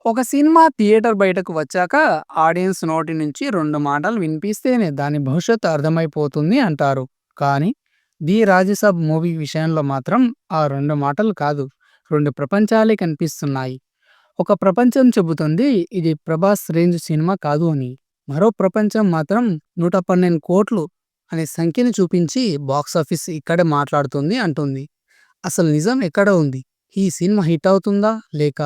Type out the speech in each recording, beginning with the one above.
ఒక cinema theatre బయటకు వచ్చాక ఆడియన్స్ నోటి నుంచి 2 మాటలు వినిపిస్తేనే దాని భవిష్యత్తు అర్థమైపోతుంది అంటారు. కానీ 'ది రాజసాబ్' మూవీ విషయంలో మాత్రం ఆ 2 మాటలు కాదు, 2 ప్రపంచాలే కనిపిస్తున్నాయి. ఒక ప్రపంచం చెబుతుంది ఇది ప్రభాస్ రేంజ్ సినిమా కాదు అని. మరో ప్రపంచం మాత్రం 112 కోట్లు అనే సంఖ్యని చూపించి బాక్సాఫీస్ ఇక్కడే మాట్లాడుతుంది అంటుంది. అసలు నిజం ఎక్కడ ఉంది? ఈ సినిమా హిట్ అవుతుందా? లేక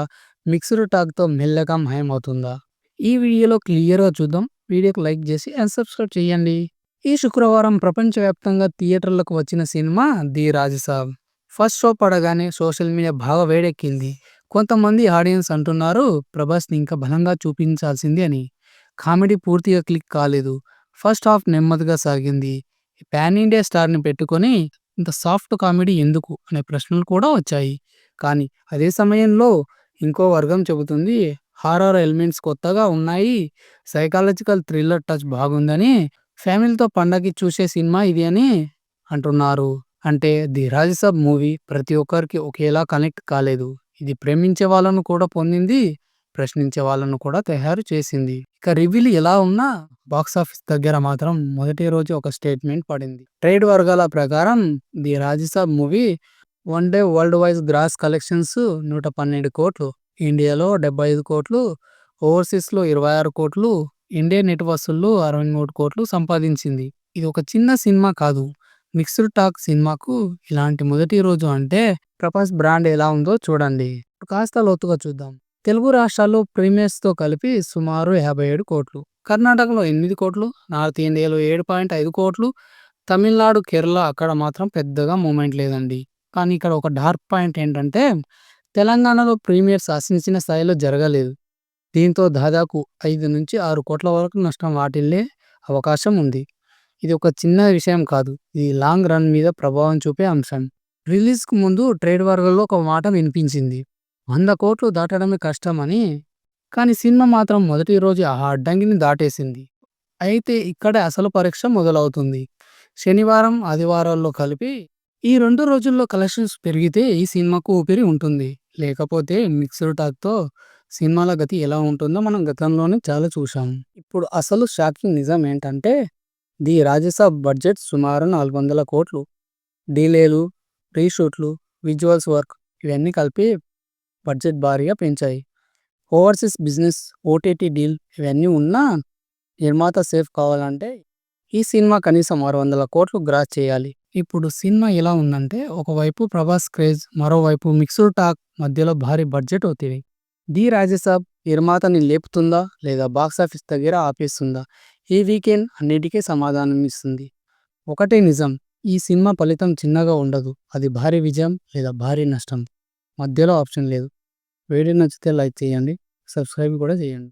మిక్స్డ్ టాక్‌తో మెల్లగా మాయమవుతుందా? ఈ వీడియోలో క్లియర్‌గా చూద్దాం. వీడియోకి లైక్ చేసి అండ్ సబ్స్క్రైబ్ చేయండి. ఈ శుక్రవారం ప్రపంచవ్యాప్తంగా థియేటర్లకు వచ్చిన cinema 'the Raja Saab'. First show పడగానే సోషల్ మీడియా బాగా వేడెక్కింది. కొంతమంది ఆడియన్స్ అంటున్నారు ప్రభాస్‌ని ఇంకా బలంగా చూపించాల్సింది అని. కామెడీ పూర్తిగా క్లిక్ కాలేదు. ఫస్ట్ హాఫ్ నెమ్మదిగా సాగింది. పాన్ ఇండియా స్టార్‌ని పెట్టుకొని ఇంత సాఫ్ట్ కామెడీ ఎందుకు అనే ప్రశ్నలు కూడా వచ్చాయి. కానీ అదే సమయంలో ఇంకో వర్గం చెబుతుంది హారర్ ఎలిమెంట్స్ కొత్తగా ఉన్నాయి, సైకాలజికల్ థ్రిల్లర్ టచ్ బాగుందని, ఫ్యామిలీతో పండగకి చూసే సినిమా ఇది అని అంటున్నారు. అంటే ది రాజసాబ్ మూవీ ప్రతి ఒక్కరికి ఒకేలా కనెక్ట్ కాలేదు. ఇది ప్రేమించే వాళ్ళను కూడా పొందింది, ప్రశ్నించే వాళ్ళను కూడా తయారు చేసింది. ఇక రివ్యూలు ఎలా ఉన్నా బాక్సాఫీస్ దగ్గర మాత్రం మొదటి రోజు ఒక స్టేట్మెంట్ పడింది. ట్రేడ్ వర్గాల ప్రకారం the Rajasaab movie one day worldwide gross collections 112 కోట్లు, ఇండియాలో 75 కోట్లు, ఓవర్సీస్లో 26 కోట్లు, ఇండియన్ నెట్ వసూళ్లు 63 కోట్లు సంపాదించింది. ఇది ఒక చిన్న సినిమా కాదు. మిక్స్డ్ టాక్ సినిమాకు ఇలాంటి మొదటి రోజు అంటే ప్రభాస్ బ్రాండ్ ఎలా ఉందో చూడండి. కాస్త లోతుగా చూద్దాం. తెలుగు రాష్ట్రాల్లో ప్రీమియర్స్తో కలిపి సుమారు 57 కోట్లు, కర్ణాటకలో 8 కోట్లు, నార్త్ ఇండియాలో 7.5 కోట్లు, తమిళనాడు, కేరళ అక్కడ మాత్రం పెద్దగా మూమెంట్ లేదండి. కానీ ఇక్కడ ఒక డార్క్ పాయింట్ ఏంటంటే తెలంగాణలో ప్రీమియర్స్ ఆశించిన స్థాయిలో జరగలేదు. దీంతో దాదాపు 5-6 కోట్ల వరకు నష్టం వాటిల్లే అవకాశం ఉంది. ఇది ఒక చిన్న విషయం కాదు. ఇది లాంగ్ రన్ మీద ప్రభావం చూపే అంశం. రిలీజ్‌కు ముందు ట్రేడ్ వర్గాల్లో ఒక మాట వినిపించింది. 100 కోట్లు దాటడమే కష్టమని. కానీ సినిమా మాత్రం మొదటి రోజు ఆ అడ్డంకిని దాటేసింది. అయితే ఇక్కడే అసలు పరీక్ష మొదలవుతుంది. శనివారం, ఆదివారాల్లో కలిపి ఈ 2 రోజుల్లో కలెక్షన్స్ పెరిగితే ఈ సినిమాకు ఊపిరి ఉంటుంది. లేకపోతే మిక్స్డ్ టాక్‌తో సినిమాల గతి ఎలా ఉంటుందో మనం గతంలోనే చాలా చూశాం. ఇప్పుడు అసలు షాకింగ్ నిజం ఏంటంటే 'ది రాజసాబ్' బడ్జెట్ సుమారు 400 కోట్లు. డీలేలు, రీషూట్లు, విజువల్స్ వర్క్ ఇవన్నీ కలిపి బడ్జెట్ భారీగా పెంచాయి. ఓవర్సీస్ బిజినెస్, ఓటీటీ డీల్ ఇవన్నీ ఉన్నా నిర్మాత సేఫ్ కావాలంటే ఈ సినిమా కనీసం 600 కోట్లు గ్రాస్ చేయాలి. ఇప్పుడు సినిమా ఎలా ఉందంటే ఒకవైపు ప్రభాస్ క్రేజ్, మరోవైపు మిక్స్డ్ టాక్, మధ్యలో భారీ బడ్జెట్ ఒత్తిడి. 'ది రాజసాబ్' నిర్మాతని లేపుతుందా లేదా బాక్సాఫీస్ దగ్గర ఆపేస్తుందా? ఈ వీకెండ్ అన్నిటికీ సమాధానం ఇస్తుంది. ఒకటే నిజం, ఈ సినిమా ఫలితం చిన్నగా ఉండదు. అది భారీ విజయం లేదా భారీ నష్టం. మధ్యలో ఆప్షన్ లేదు. వీడియో నచ్చితే లైక్ చేయండి, సబ్స్క్రైబ్ కూడా చేయండి.